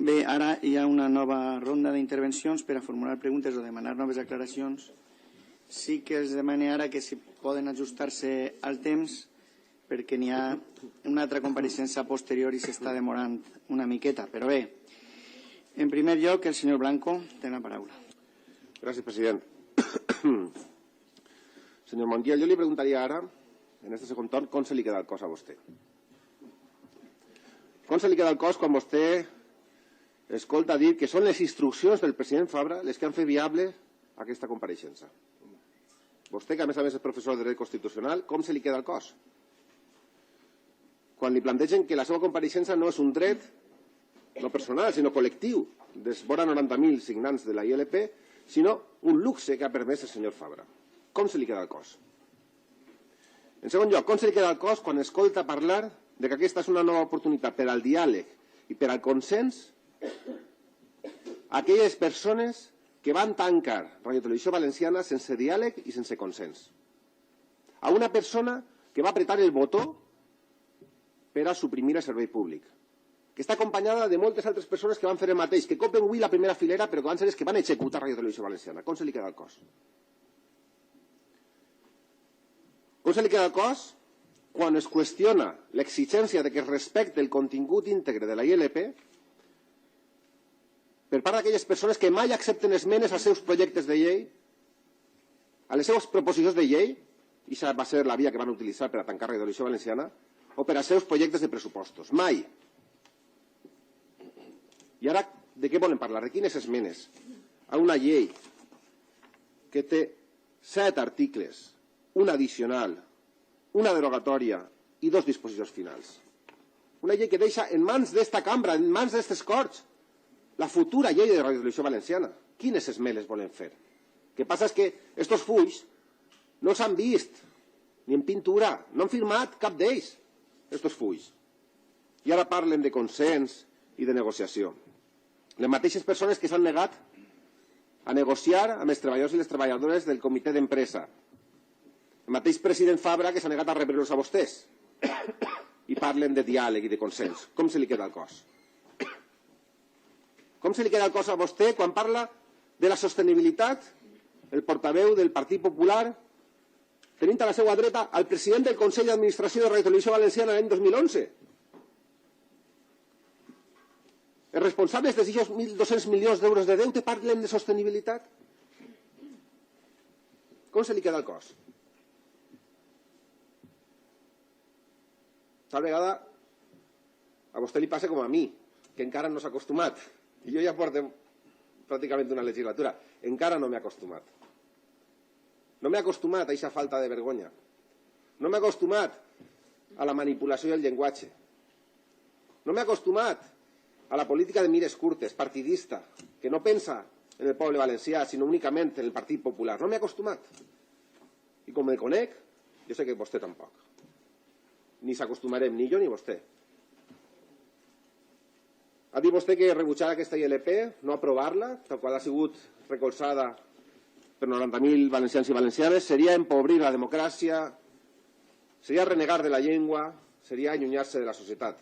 Bé, ara hi ha una nova ronda d'intervencions per a formular preguntes o demanar noves aclaracions. Sí que es demana ara que si poden ajustar-se al temps perquè n'hi ha una altra compareixença posterior i s'està demorant una miqueta. Però bé, en primer lloc, el senyor Blanco té la paraula. Gràcies, president. Senyor Montiel, jo li preguntaria ara, en aquest segon torn, com se li queda el cos a vostè. Com se li queda el cos quan vostè escolta dir que són les instruccions del president Fabra les que han fet viable aquesta compareixença. Vostè, que a més és professor de dret constitucional, com se li queda el cos? Quan li plantegen que la seva compareixença no és un dret no personal, sinó col·lectiu, dels vora 90.000 signants de la ILP, sinó un luxe que ha permès el senyor Fabra. Com se li queda el cos? En segon lloc, com se li queda el cos quan escolta parlar de que aquesta és una nova oportunitat per al diàleg i per al consens a aquelles persones que van tancar Radio Televisió Valenciana sense diàleg i sense consens? A una persona que va apretar el botó per a suprimir el servei públic, que està acompanyada de moltes altres persones que van fer el mateix, que copen avui la primera filera, però que van ser els que van executar Radio Televisió Valenciana. Com se li queda el cos? Com se li queda el cos quan es qüestiona l'exigència de que es respecte el contingut íntegre de la ILP per part d'aquelles persones que mai accepten esmenes als seus projectes de llei, a les seves proposicions de llei, i això va ser la via que van utilitzar per a tancar Radio Televisió Valenciana, o per als seus projectes de pressupostos. Mai. I ara, de què volen parlar? De quines esmenes? A una llei que té 7 articles, una addicional, una derogatòria i 2 disposicions finals. Una llei que deixa en mans d'esta cambra, en mans d'estes Corts, la futura llei de Radio Televisió Valenciana. Quines esmenes volen fer? El que passa és que estos fulls no s'han vist, ni en pintura, no han firmat cap d'ells, estos fulls. I ara parlen de consens i de negociació. Les mateixes persones que s'han negat a negociar amb els treballadors i les treballadores del comitè d'empresa. El mateix president Fabra que s'ha negat a rebre-los a vostès. I parlen de diàleg i de consens. Com se li queda el cos? Com se li queda el cos a vostè quan parla de la sostenibilitat, el portaveu del Partit Popular, tenint a la seva dreta al president del Consell d'Administració de Radio Televisió Valenciana l'any 2011. Els responsables dels 1.200 milions d'euros de deute parlen de sostenibilitat? Com se li queda el cos? Tal vegada a vostè li passa com a mi, que encara no s'ha acostumat. I jo ja porto pràcticament una legislatura. Encara no m'he acostumat. No m'he acostumat a aquesta falta de vergonya. No m'he acostumat a la manipulació del llenguatge. No m'he acostumat a la política de mires curtes, partidista, que no pensa en el poble valencià, sinó únicament en el Partit Popular. No m'he acostumat. I com me conec, jo sé que vostè tampoc. Ni s'acostumarem, ni jo ni vostè. Ha dit vostè que rebutjar aquesta ILP, no aprovar-la, tal qual ha sigut recolzada per 90.000 valencians i valencianes, seria empobrir la democràcia, seria renegar de la llengua, seria allunyar-se de la societat.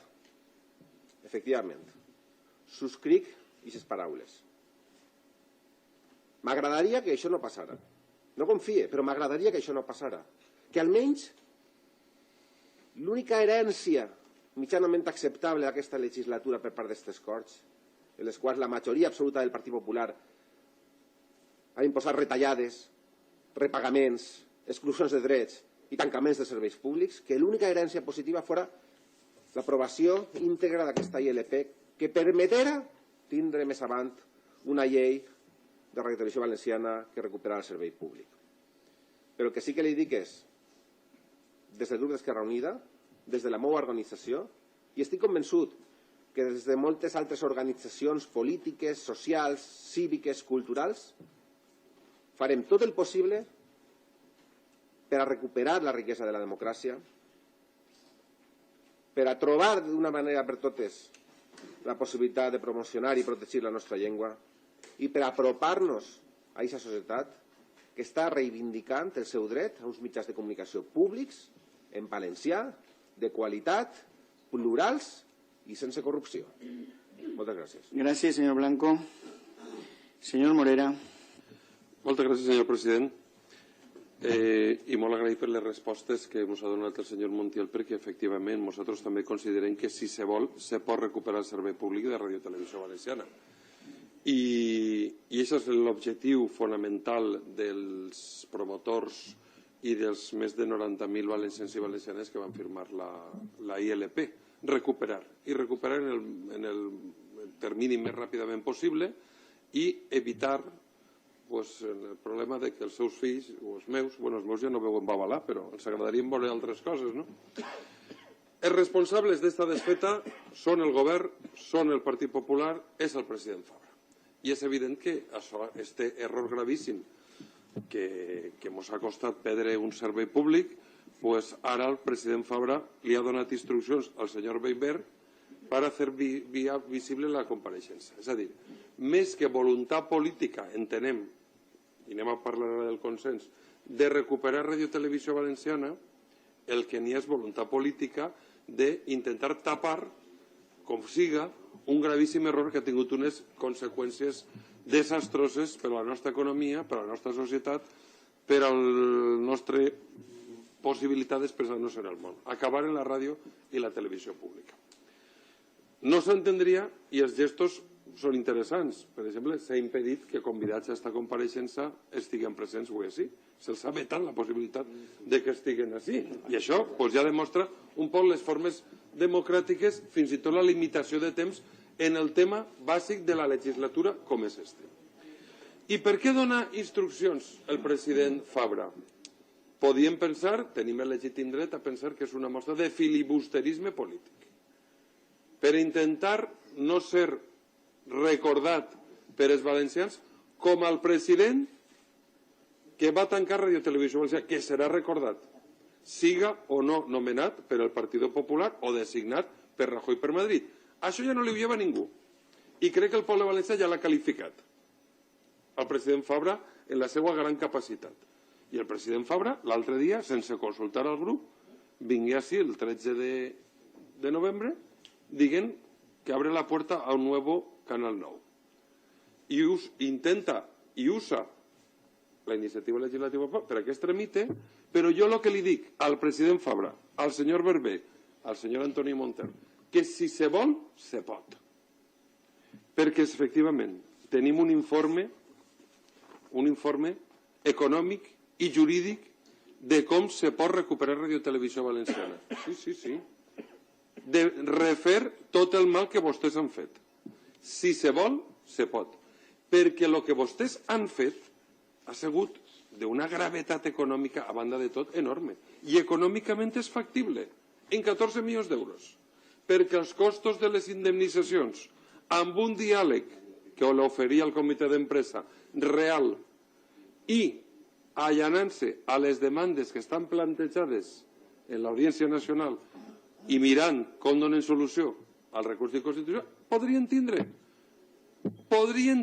Efectivament, subscric aquestes paraules. M'agradaria que això no passara. No confie, però m'agradaria que això no passara. Que almenys l'única herència mitjanament acceptable d'aquesta legislatura per part d'estes Corts, en les quals la majoria absoluta del Partit Popular ha imposat retallades, repagaments, exclusions de drets i tancaments de serveis públics, que l'única herència positiva fora l'aprovació íntegra d'aquesta ILP que permetera tindre més avant una llei de Radio Televisió Valenciana que recuperarà el servei públic. Però el que sí que li dic és, des del grup d'Esquerra Unida, des de la meva organització, i estic convençut que des de moltes altres organitzacions polítiques, socials, cíviques, culturals, farem tot el possible per a recuperar la riquesa de la democràcia, per a trobar d'una manera per totes la possibilitat de promocionar i protegir la nostra llengua i per apropar-nos a aquesta societat que està reivindicant el seu dret a uns mitjans de comunicació públics, en valencià, de qualitat, plurals i sense corrupció. Moltes gràcies. Gràcies, senyor Blanco. Senyor Morera. Moltes gràcies, senyor president. I molt agraït per les respostes que ens ha donat el senyor Montiel, perquè efectivament nosaltres també considerem que si se vol se pot recuperar el servei públic de Ràdio Televisió Valenciana. I això és l'objectiu fonamental dels promotors i dels més de 90.000 valencians i valencianes que van firmar la ILP. Recuperar. I recuperar en el termini més ràpidament possible i evitar el problema de que els seus fills, o els meus ja no veuen Babalà, però ens agradaria veure altres coses, no? Els responsables d'esta desfeta són el govern, són el Partit Popular, és el president Fabra. I és evident que això, este error gravíssim que ens ha costat perdre un servei públic, pues ara el president Fabra li ha donat instruccions al senyor Bellver per fer visible la compareixença. És a dir, més que voluntat política, entenem, i anem a parlar ara del consens, de recuperar Ràdio Televisió Valenciana, el que n'hi ha és voluntat política d'intentar tapar, com siga, un gravíssim error que ha tingut unes conseqüències desastroses per a la nostra economia, per a la nostra societat, per a la nostra possibilitat d'expressar-nos en el món. Acabar en la ràdio i la televisió pública. No s'entendria, i els gestos són interessants. Per exemple, s'ha impedit que convidats a esta compareixença estiguen presents avui així. Se'ls ha vetat la possibilitat de que estiguen així. I això ja demostra un poc les formes democràtiques, fins i tot la limitació de temps en el tema bàsic de la legislatura com és este. I per què dona instruccions el president Fabra? Podíem pensar, tenim el legítim dret a pensar que és una mostra de filibusterisme polític. Per intentar no ser recordat per els valencians com el president que va tancar Ràdio Televisió Valenciana, que serà recordat, siga o no nomenat per el Partit Popular o designat per Rajoy per Madrid. Això ja no li ho lleva ningú. I crec que el poble valencià ja l'ha qualificat, el president Fabra, en la seva gran capacitat. I el president Fabra, l'altre dia, sense consultar al grup, vingué així el 13 de novembre, dient que abre la puerta a un nuevo Canal 9. I intenta i usa la iniciativa legislativa per a que es tramite, però jo el que li dic al president Fabra, al senyor Berber, al senyor Antoni Monter, que si se vol, se pot. Perquè, efectivament, tenim un informe econòmic i jurídic de com se pot recuperar Ràdio Televisió Valenciana. Sí. De refer tot el mal que vostès han fet. Si se vol, se pot. Perquè el que vostès han fet ha sigut d'una gravetat econòmica, a banda de tot, enorme. I econòmicament és factible, en 14 milions d'euros. Perquè els costos de les indemnitzacions, amb un diàleg que l'oferia el comitè d'empresa real i allanant-se a les demandes que estan plantejades en l'Audiència Nacional i mirant com donen solució al recurs d'inconstitucionalitat, podrien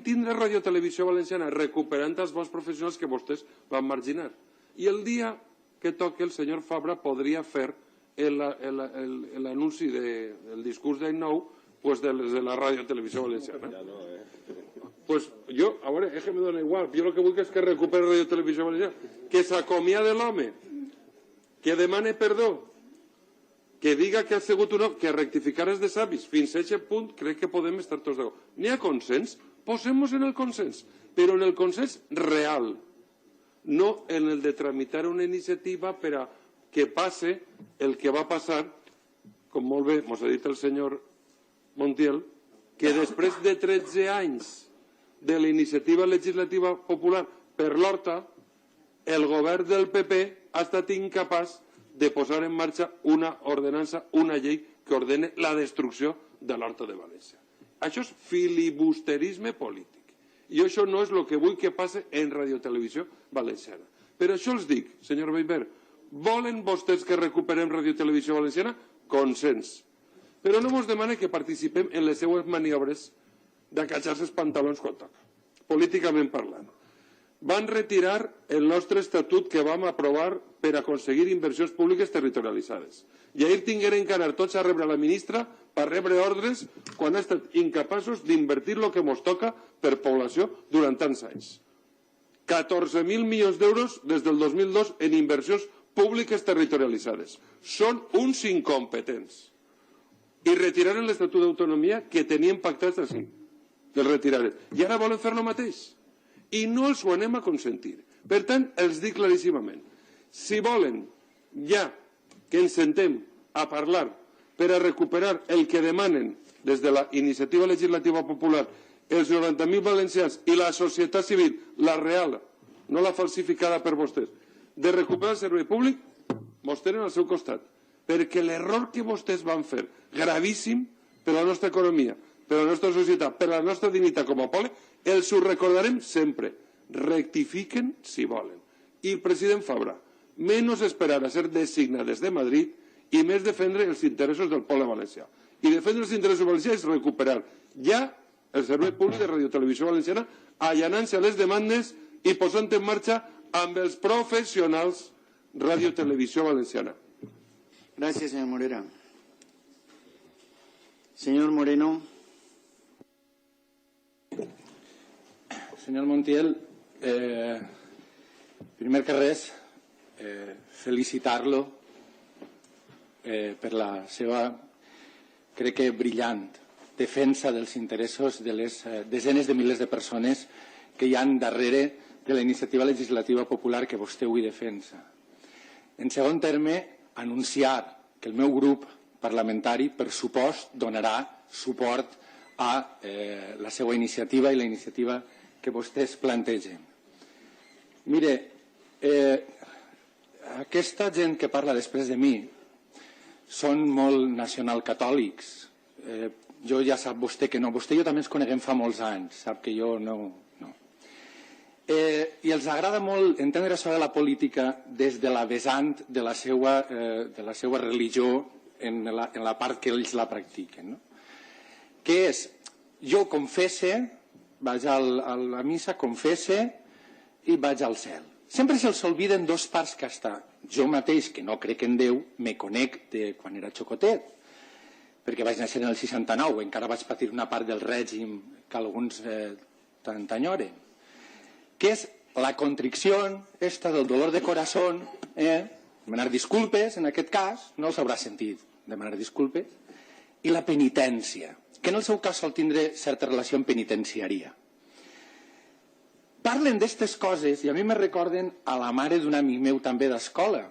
tindre Ràdio Televisió Valenciana recuperant els bons professionals que vostès van marginar. I el dia que toque el senyor Fabra podria fer l'anunci del discurs d'any nou de la Ràdio Televisió Valenciana. Pues jo, a veure, és que me dona igual. Jo el que vull és que recuperi Ràdio Televisió Valenciana, que s'acomiade l'home, que demane perdó, que diga que ha sigut un home, que rectificar és de savis. Fins a aquest punt crec que podem estar tots d'acord. N'hi ha consens? Posem-nos en el consens, però en el consens real, no en el de tramitar una iniciativa per a que passe el que va passar, com molt bé ens ha dit el senyor Montiel, que després de 13 anys de la iniciativa legislativa popular per l'Horta, el govern del PP ha estat incapaç de posar en marxa una ordenança, una llei que ordene la destrucció de l'Horta de València. Això és filibusterisme polític. I això no és el que vull que passe en Radiotelevisió Valenciana. Per això els dic, senyor Bellver, volen vostès que recuperem Radiotelevisió Valenciana? Consens. Però no ens demane que participem en les seues maniobres d'acatxar-se els pantalons quan toca, políticament parlant. Van retirar el nostre estatut que vam aprovar per aconseguir inversions públiques territorialitzades. I ahir tingueren que anar tots a rebre la ministra per rebre ordres quan ha estat incapaços d'invertir el que ens toca per població durant tants anys. 14.000 milions d'euros des del 2002 en inversions públiques territorialitzades. Són uns incompetents. I retiraren l'Estatut d'Autonomia que tenien pactat així. El retiraren. I ara volen fer el mateix. I no els ho anem a consentir. Per tant, els dic claríssimament. Si volen ja que ens sentem a parlar per a recuperar el que demanen des de la iniciativa legislativa popular els 90.000 valencians i la societat civil, la real, no la falsificada per vostès, de recuperar el servei públic, mos tenen al seu costat. Perquè l'error que vostès van fer, gravíssim per a la nostra economia, per a la nostra societat, per a la nostra dignitat com a poble, els ho recordarem sempre. Rectifiquen si volen. I el president Fabra, menys esperar a ser designat des de Madrid i més defendre els interessos del poble valencià. I defendre els interessos valencians és recuperar ja el servei públic de Radiotelevisió Valenciana, allanant-se a les demandes i posant en marxa amb els professionals Radiotelevisió Valenciana. Gracias, señor Morera. Señor Moreno. Senyor Montiel, primer que res, felicitar-lo per la seva, crec que brillant, defensa dels interessos de les desenes de milers de persones que hi han darrere de la iniciativa legislativa popular que vostè avui defensa. En segon terme, anunciar que el meu grup parlamentari, per supost, donarà suport a la seva iniciativa i la iniciativa que vostès plantegen. Mire, aquesta gent que parla després de mi són molt nacionalcatòlics. Jo ja sap vostè que no. Vostè i jo també ens coneguem fa molts anys. Sap que jo no. I els agrada molt entendre això de la política des de la vessant de la seva religió en la part que ells la practiquen. Que és, jo confesse, vaig a la missa, confesse i vaig al cel. Sempre se'ls olviden dos parts que hasta jo mateix, que no crec en Déu, me conec de quan era xocotet, perquè vaig néixer en el 69, encara vaig patir una part del règim que alguns t'enyoren, que és la contricció, esta del dolor de corazón, demanar disculpes, en aquest cas, no els haurà sentit demanar disculpes, i la penitència, que en el seu cas sol tindre certa relació amb penitenciaria. Parlen d'aquestes coses i a mi me recorden a la mare d'un amic meu també d'escola,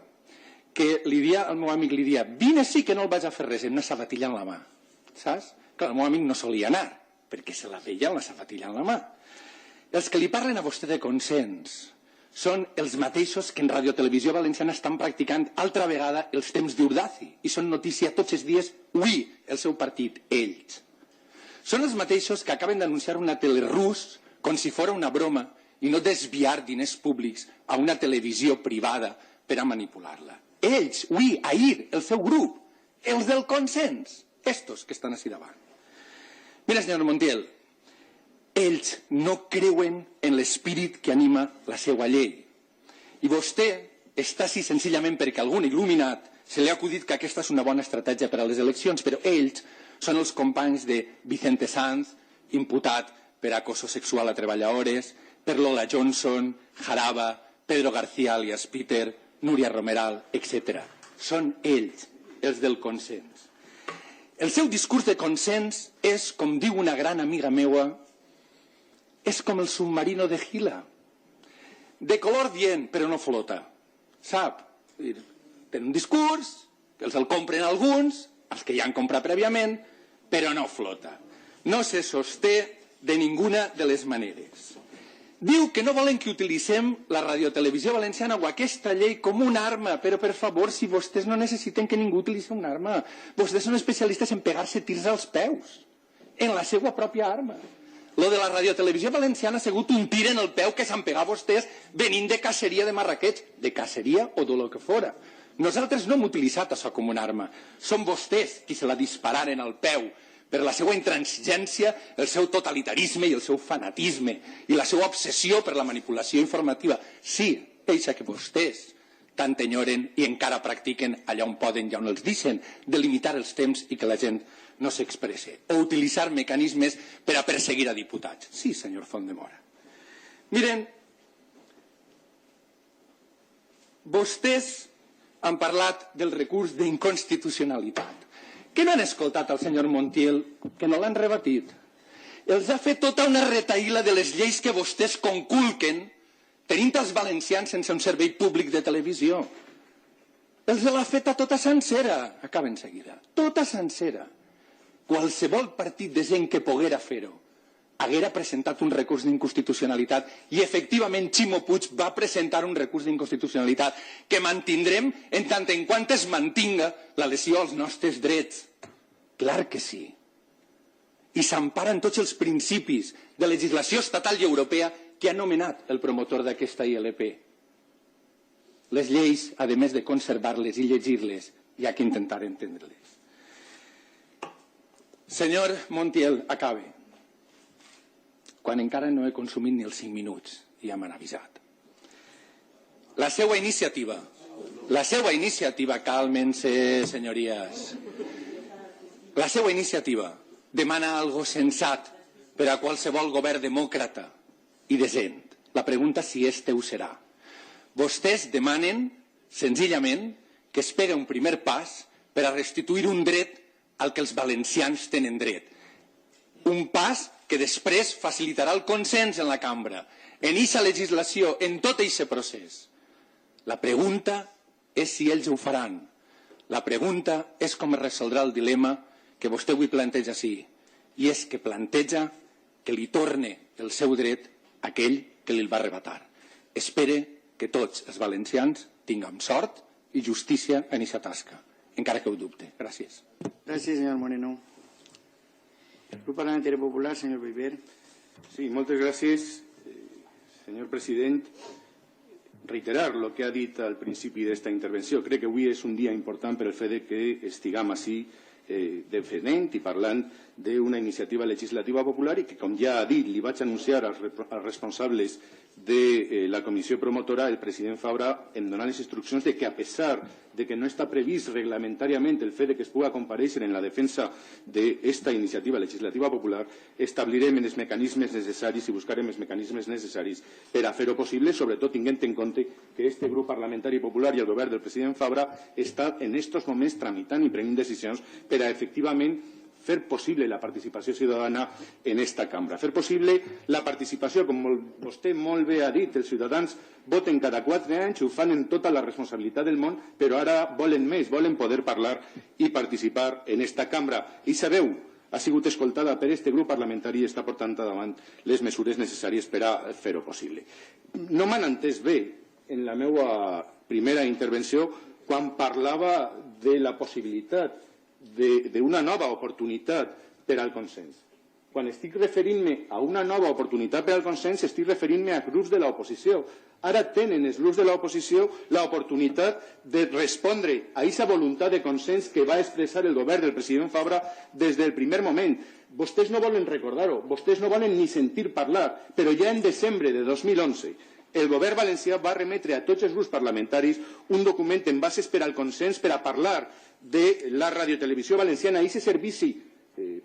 que el meu amic li dia, vine sí que no el vaig a fer res, amb una sabatilla en la mà. Saps? Clar, el meu amic no solia anar, perquè se la veia amb la sabatilla en la mà. Els que li parlen a vostè de consens són els mateixos que en Radiotelevisió Valenciana estan practicant altra vegada els temps d'Urdaci i són notícia tots els dies, ui, el seu partit, ells. Són els mateixos que acaben d'anunciar una telerús com si fos una broma i no desviar diners públics a una televisió privada per a manipular-la. Ells, ui, ahir, el seu grup, els del consens, estos que estan així davant. Mira, senyor Montiel, ells no creuen en l'espírit que anima la seva llei. I vostè està així senzillament perquè algun il·luminat se li ha acudit que aquesta és una bona estratègia per a les eleccions, però ells són els companys de Vicente Sanz, imputat per acoso sexual a treballadores, per Lola Johnson, Jaraba, Pedro García alias Peter, Núria Romeral, etc. Són ells, els del consens. El seu discurs de consens és, com diu una gran amiga meua, és com el submarino de Gila. De color dient, però no flota. Sap? Té un discurs, que els el compren alguns, els que ja han comprat prèviament, però no flota. No se sosté de ninguna de les maneres. Diu que no volen que utilitzem la Radiotelevisió Valenciana o aquesta llei com una arma, però per favor, si vostès no necessiten que ningú utilitzi una arma, vostès són especialistes en pegar-se tirs als peus, en la seva pròpia arma. Lo de la Radiotelevisió Valenciana ha sigut un tir en el peu que s'han pegat vostès venint de caceria de Marrakech, de caceria o de lo que fora. Nosaltres no hem utilitzat això com una arma. Són vostès qui se la dispararen al peu per la seva intransigència, el seu totalitarisme i el seu fanatisme i la seva obsessió per la manipulació informativa. Sí, eixa que vostès tant enyoren i encara practiquen allà on poden i on els deixen, de limitar els temps i que la gent no s'expresse, o utilitzar mecanismes per a perseguir a diputats. Sí, senyor Fontdemora. Miren, vostès han parlat del recurs d'inconstitucionalitat. Que no han escoltat al senyor Montiel, que no l'han rebatit. Els ha fet tota una retaïla de les lleis que vostès conculquen tenint els valencians sense un servei públic de televisió. Els l'ha feta tota sencera. Acaba en seguida. Tota sencera. Qualsevol partit de gent que poguera fer-ho haguera presentat un recurs d'inconstitucionalitat i efectivament Ximo Puig va presentar un recurs d'inconstitucionalitat que mantindrem en tant en quant es mantinga la lesió als nostres drets. Clar que sí. I s'emparen tots els principis de legislació estatal i europea que ha nomenat el promotor d'aquesta ILP. Les lleis, a més de conservar-les i llegir-les, hi ha que intentar entendre-les. Senyor Montiel, acabe. Quan encara no he consumit ni els 5 minuts, ja m'han avisat. La seva iniciativa, càlmense, senyories. La seva iniciativa demana algo sensat per a qualsevol govern demòcrata i decent. La pregunta si este ho serà. Vostès demanen, senzillament, que es pega un primer pas per a restituir un dret al que els valencians tenen dret. Un pas que després facilitarà el consens en la cambra, en eixa legislació, en tot eixe procés. La pregunta és si ells ho faran. La pregunta és com es resoldrà el dilema que vostè avui planteja així, i és que planteja que li torne el seu dret a aquell que li el va arrebatar. Espere que tots els valencians tinguem sort i justícia en eixa tasca, encara que ho dubte. Gràcies. Gràcies, senyor Moreno. Grup Parlamentari Popular, señor Viver. Sí, muchas gracias, señor president. Reiterar lo que ha dit al principi d'esta intervenció. Crec que avui és un dia important per el fet que estiguem així defendent i parlant d'una iniciativa legislativa popular i que, com ja ha dit, li vaig anunciar als responsables de la comissió promotora, el president Fabra em dona les instruccions de que, a pesar de que no està previst reglamentàriament el fet que es pugui comparèixer en la defensa d'esta iniciativa legislativa popular, establirem els mecanismes necessaris i buscarem els mecanismes necessaris per a fer-ho possible, sobretot tinguent en compte que este grup parlamentari popular i el govern del president Fabra està en aquests moments tramitant i prenent decisions per a efectivament fer possible la participació ciutadana en esta cambra. Fer possible la participació, com vostè molt bé ha dit, els ciutadans voten cada 4 anys, ho fan en tota la responsabilitat del món, però ara volen més, volen poder parlar i participar en esta cambra. I sabeu, ha sigut escoltada per este grup parlamentari i està portant davant les mesures necessàries per a fer-ho possible. No m'han entès bé en la meva primera intervenció quan parlava de la possibilitat d'una nova oportunitat per al consens. Quan estic referint-me a una nova oportunitat per al consens, estic referint-me a grups de l'oposició. Ara tenen els grups de l'oposició l'oportunitat de respondre a aquesta voluntat de consens que va expressar el govern del president Fabra des del primer moment. Vostès no volen recordar-ho, vostès no volen ni sentir parlar, però ja en desembre de 2011 el govern valencià va remetre a tots els grups parlamentaris un document en bases per al consens per a parlar de la radiotelevisió valenciana, aquest servici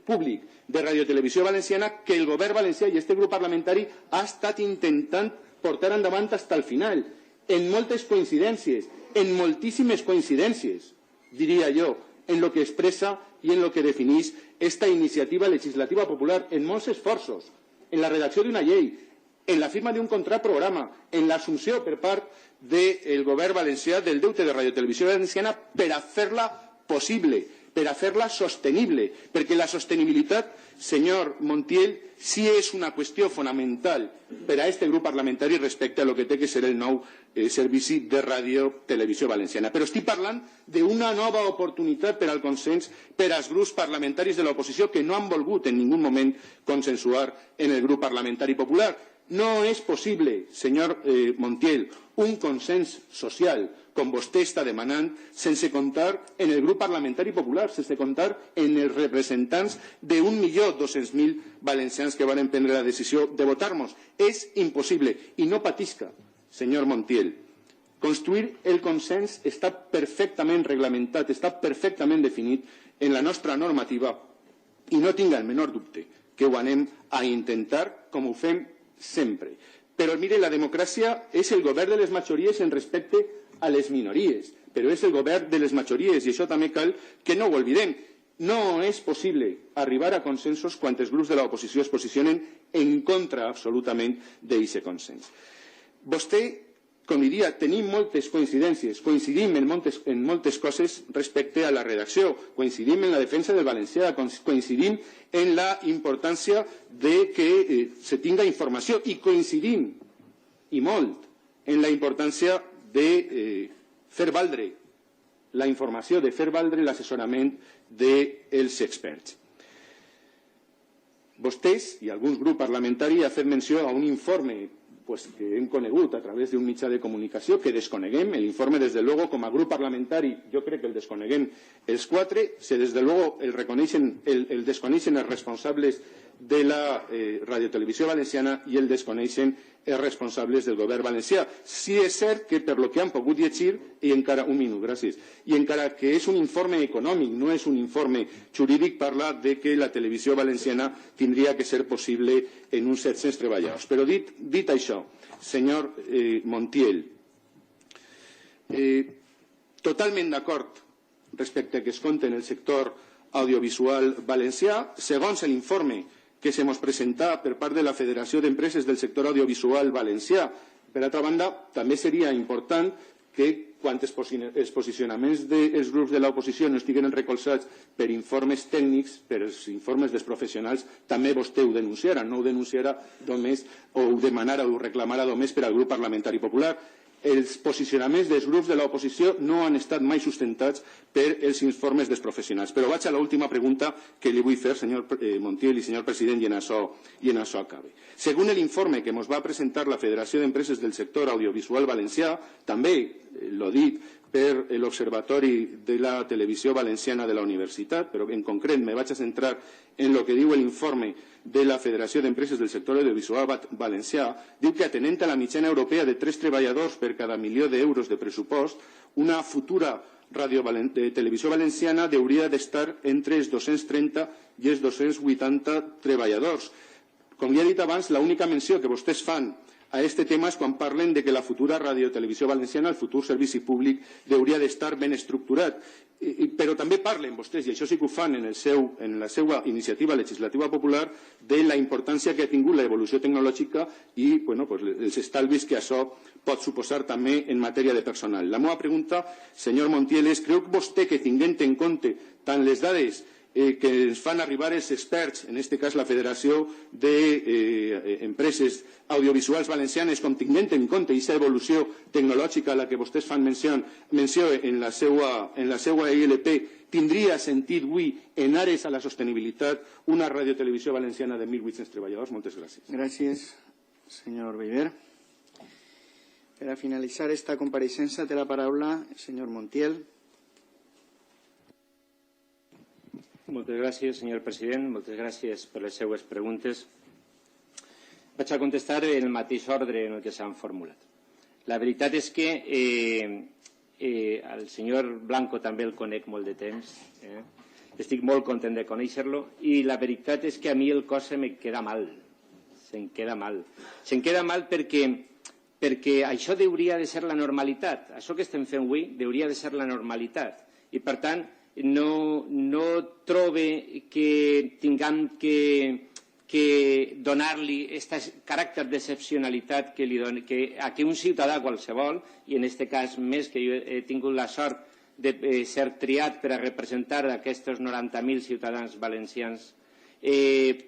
públic de radiotelevisió valenciana que el govern valencià i este grup parlamentari ha estat intentant portar endavant fins al final, en moltes coincidències, en moltíssimes coincidències, diria jo, en lo que expressa i en lo que defineix esta iniciativa legislativa popular, en molts esforços, en la redacció d'una llei, en la firma d'un contracte programa, en l'assumpció per part del govern valencià del deute de radiotelevisió valenciana per a fer-la possible, per a fer-la sostenible, perquè la sostenibilitat, senyor Montiel, sí és una qüestió fonamental per a este grup parlamentari respecte a lo que té que ser el nou servici de radiotelevisió valenciana. Però estic parlant d'una nova oportunitat per al consens per als grups parlamentaris de l'oposició que no han volgut en ningú moment consensuar en el grup parlamentari popular. No és possible, senyor Montiel, un consens social, com vostè està demanant, sense comptar en el grup parlamentari popular, sense comptar en els representants d'1.200.000 valencians que van prendre la decisió de votar-nos. És impossible. I no patisca, senyor Montiel. Construir el consens està perfectament reglamentat, està perfectament definit en la nostra normativa I no tinga el menor dubte que ho anem a intentar com ho fem sempre. Però mire, la democràcia és el govern de les majories en respecte a les minories, però és el govern de les majories i això també cal que no ho oblidem. No és possible arribar a consensos quan els grups de l'oposició es posicionen en contra absolutament d'aquest consens. Vostè, com diria, tenim moltes coincidències, coincidim en moltes coses respecte a la redacció, coincidim en la defensa del valencià, coincidim en la importància de que se tinga informació i coincidim, i molt, en la importància de fer valdre la informació, de fer valdre l'assessorament dels experts. Vostès i alguns grups parlamentaris han fet menció a un informe que hem conegut a través d'un mitjà de comunicació que desconeguem. L'informe, des de luego, com a grup parlamentari, jo crec que el desconeguem els quatre. Si des de luego el desconeixen els responsables de la radiotelevisió valenciana i el desconeixen els responsables del govern valencià. Sí és cert que per lo que han pogut llegir, i encara un minut, gràcies, i encara que és un informe econòmic, no és un informe jurídic, parla de que la televisió valenciana tindria que ser possible en uns 700 treballadors. Però dit això, senyor Montiel, totalment d'acord respecte a que es compte en el sector audiovisual valencià, segons l'informe que se mos presenta per part de la Federació d'Empreses del Sector Audiovisual Valencià. Per altra banda, també seria important que quan els posicionaments dels grups de l'oposició no estiguen recolzats per informes tècnics, per els informes dels professionals, també vostè ho denunciarà, no ho denunciarà només o ho demanarà o ho reclamarà només per al grup parlamentari popular. Els posicionaments dels grups de l'oposició no han estat mai sustentats per els informes dels professionals. Però vaig a l'última pregunta que li vull fer, senyor Montiel i senyor president, i en això acabe. Según l'informe que ens va presentar la Federació d'Empreses del Sector Audiovisual Valencià, també l'ho dit per l'Observatori de la Televisió Valenciana de la Universitat, però en concret me vaig a centrar en el que diu l'informe de la Federació d'Empreses del Sector Audiovisual Valencià, diu que atenent a la mitjana europea de 3 treballadors per cada milió d'euros de pressupost, una futura televisió valenciana hauria d'estar entre els 230 i els 280 treballadors. Com ja he dit abans, l'única menció que vostès fan a aquest tema és quan parlen de que la futura radiotelevisió valenciana, el futur servici públic, hauria d'estar ben estructurat. Però també parlen vostès, i això sí que ho fan en la seva iniciativa legislativa popular, de la importància que ha tingut l'evolució tecnològica i els estalvis que això pot suposar també en matèria de personal. La meva pregunta, senyor Montiel, és: creu vostè que tinguent en compte tant les dades que ens fan arribar els experts, en aquest cas la Federació d'Empreses Audiovisuals Valencianes, com tinguent en compte aquesta evolució tecnològica a la que vostès fan menció en la seva ILP, tindria sentit avui, en ares a la sostenibilitat, una radiotelevisió valenciana de 1.800 treballadors? Moltes gràcies. Gràcies, senyor Beiber. Per a finalitzar esta compareixença té la paraula el senyor Montiel. Moltes gràcies, senyor president. Moltes gràcies per les seues preguntes. Vaig a contestar en el mateix ordre en el que s'han formulat. La veritat és que el senyor Blanco també el conec molt de temps. Estic molt content de conèixer-lo i la veritat és que a mi el cos se me queda mal. Se'm queda mal. Se'm queda mal perquè això hauria de ser la normalitat. Això que estem fent avui hauria de ser la normalitat. I, per tant, no trobe que tinguem que donar-li aquest caràcter d'excepcionalitat que un ciutadà qualsevol, i en aquest cas més que jo he tingut la sort de ser triat per a representar aquests 90.000 ciutadans valencians,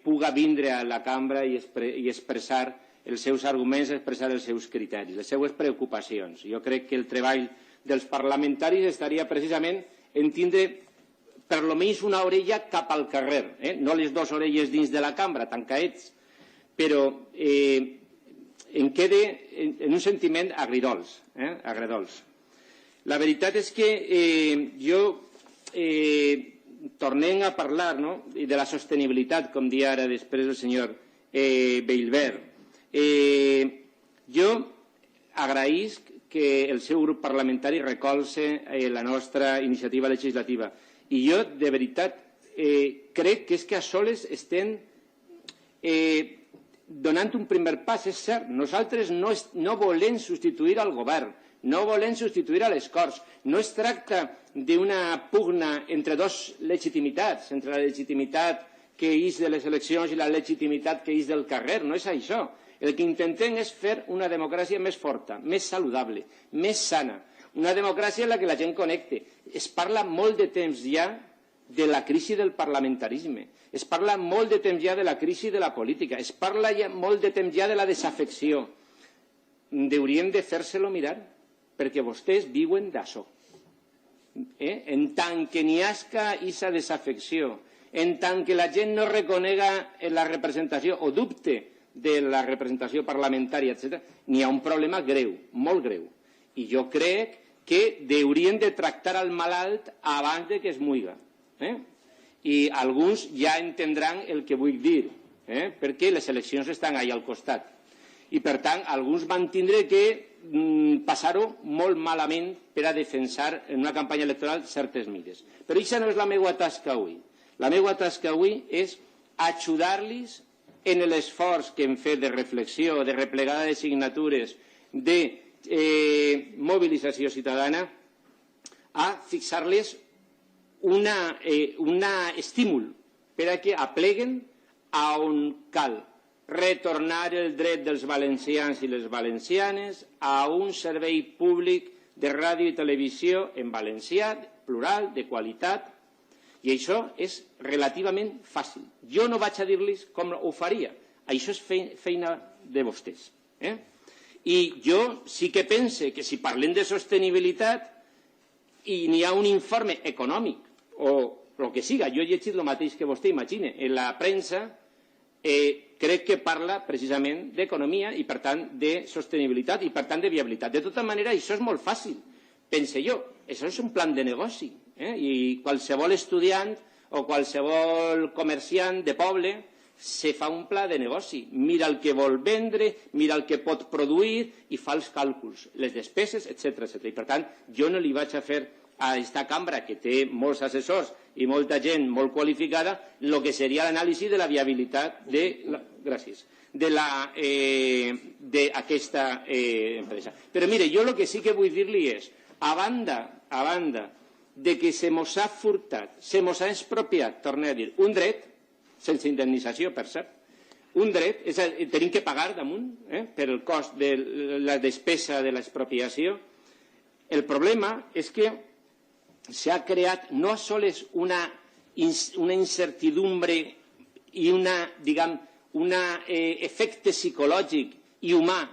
puga vindre a la cambra i expressar els seus arguments, expressar els seus criteris, les seues preocupacions. Jo crec que el treball dels parlamentaris estaria precisament en tindre per almenys una orella cap al carrer, no les 2 orelles dins de la cambra, tan caets, però em queda en un sentiment agridols. La veritat és que jo, tornem a parlar de la sostenibilitat, com dia ara després el senyor Beiber. Jo agraïsc que el seu grup parlamentari recolze la nostra iniciativa legislativa. I jo, de veritat, crec que és que a soles estem donant un primer pas. És cert, nosaltres no volem substituir el govern, no volem substituir a les Corts. No es tracta d'una pugna entre dos legitimitats, entre la legitimitat que és de les eleccions i la legitimitat que és del carrer. No és això. El que intentem és fer una democràcia més forta, més saludable, més sana. Una democràcia en la que la gent connecte. Es parla molt de temps ja de la crisi del parlamentarisme. Es parla molt de temps ja de la crisi de la política. Es parla ja molt de temps ja de la desafecció. Hauríem de fer-se-lo mirar, perquè vostès viuen d'això. En tant que n'hi hagi aquesta desafecció, en tant que la gent no reconega la representació o dubte de la representació parlamentària, etc., n'hi ha un problema greu, molt greu. I jo crec que haurien de tractar el malalt abans de que es muiga. I alguns ja entendran el que vull dir, perquè les eleccions estan allà al costat. I, per tant, alguns van tindre que passar-ho molt malament per a defensar en una campanya electoral certes mides. Però això no és la meva tasca avui. La meva tasca avui és ajudar-los en l'esforç que hem fet de reflexió, de replegada de signatures, de mobilització ciutadana, a fixar-les un estímul per a que apleguen a on cal. Retornar el dret dels valencians i les valencianes a un servei públic de ràdio i televisió en valencià, plural, de qualitat, i això és relativament fàcil. Jo no vaig a dir-los com ho faria. Això és feina de vostès. I jo sí que pense que si parlem de sostenibilitat i n'hi ha un informe econòmic o el que siga, jo he llegit el mateix que vostè imagina, en la premsa, crec que parla precisament d'economia i, per tant, de sostenibilitat i, per tant, de viabilitat. De tota manera, això és molt fàcil. Pense jo, això és un plan de negoci. I qualsevol estudiant o qualsevol comerciant de poble se fa un pla de negoci. Mira el que vol vendre, mira el que pot produir i fa els càlculs, les despeses, etc. I, per tant, jo no li vaig a fer a aquesta cambra, que té molts assessors i molta gent molt qualificada, el que seria l'anàlisi de la viabilitat d'aquesta empresa. Però mire, jo el que sí que vull dir-li és, a banda de que se mos ha furtat, se mos ha expropiat, torno a dir, un dret, sense indemnització, per cert, un dret, tenim que pagar damunt per el cost de la despesa de l'expropiació. El problema és que s'ha creat no sols una incertidumbre i un efecte psicològic i humà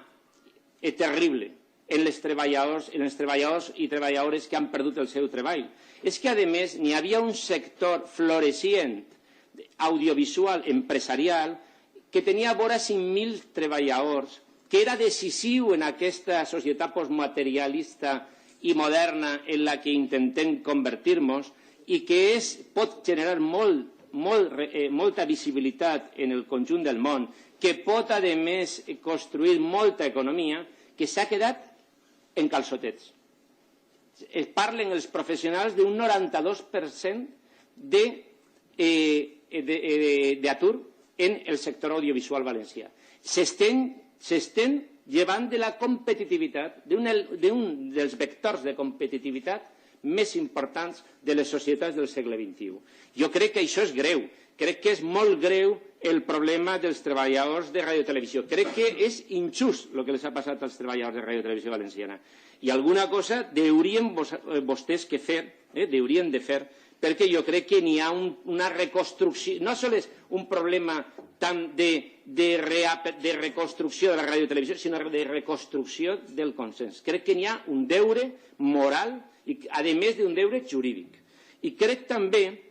terrible en els treballadors i treballadores que han perdut el seu treball. És que, a més, n'hi havia un sector floreixent audiovisual empresarial que tenia vora 5.000 treballadors, que era decisiu en aquesta societat postmaterialista i moderna en la que intentem convertir-nos i que pot generar molta visibilitat en el conjunt del món, que pot, a més, construir molta economia, que s'ha quedat en calçotets. Parlen els professionals d'un 92% d'atur en el sector audiovisual valencià. S'estén llevant de la competitivitat, d'un dels vectors de competitivitat més importants de les societats del segle XXI. Jo crec que això és greu. Crec que és molt greu el problema dels treballadors de Ràdio i Televisió. Crec que és injust el que els ha passat als treballadors de Ràdio i Televisió Valenciana. I alguna cosa haurien vostès que fer, haurien de fer, perquè jo crec que n'hi ha una reconstrucció, no només un problema tant de reconstrucció de la ràdio i televisió, sinó de reconstrucció del consens. Crec que n'hi ha un deure moral i, a més, d'un deure jurídic. I crec també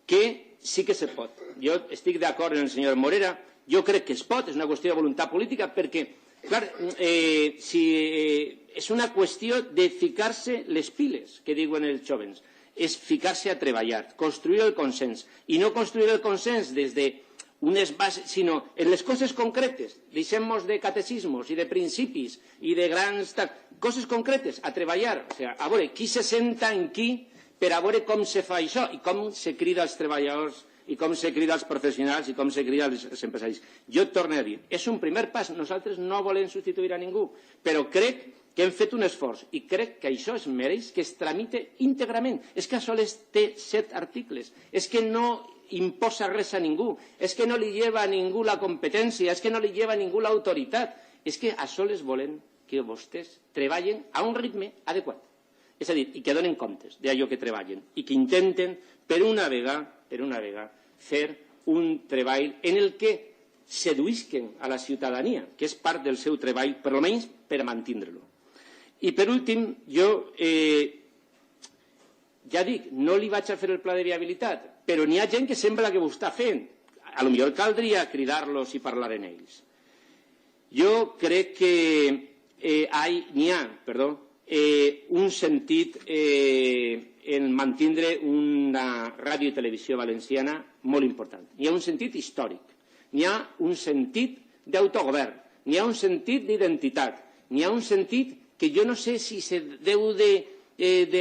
que sí que se pot. Jo estic d'acord amb el senyor Morera, jo crec que es pot, és una qüestió de voluntat política, perquè, clar, és una qüestió de ficar-se les piles, que diuen els jovens. És ficar-se a treballar, construir el consens, i no construir el consens des d'unes bases, sinó en les coses concretes. Deixem-nos de catecismos i de principis i de grans coses concretes, a treballar. O sigui, a veure, qui se senta en qui per a veure com se fa això i com se crida als treballadors i com se crida als professionals i com se crida als empresaris. Jo et torno a dir, és un primer pas, nosaltres no volem substituir a ningú, però crec que hem fet un esforç i crec que això es mereix que es tramite íntegrament. És que sols té 7 articles, és que no imposa res a ningú, és que no li lleva a ningú la competència, és que no li lleva a ningú l'autoritat, és que a sols volen que vostès treballen a un ritme adequat. És a dir, i que donen comptes d'allò que treballen i que intenten per una vegada fer un treball en el que seduïsquen a la ciutadania, que és part del seu treball, per almenys per mantenir-lo. I per últim, jo ja dic, no li vaig a fer el pla de viabilitat, però n'hi ha gent que sembla que ho està fent. Potser caldria cridar-los i parlar amb ells. Jo crec que n'hi ha un sentit en mantenir una ràdio i televisió valenciana molt important. N'hi ha un sentit històric, n'hi ha un sentit d'autogovern, n'hi ha un sentit d'identitat, n'hi ha un sentit que jo no sé si se deu de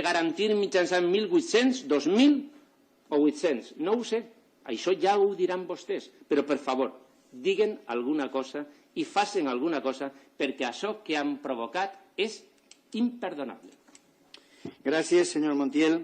garantir mitjançant 1.800, 2.000 o 800. No ho sé, això ja ho diran vostès, però per favor, diguen alguna cosa i facin alguna cosa perquè això que han provocat és imperdonable. Gràcies, senyor Montiel.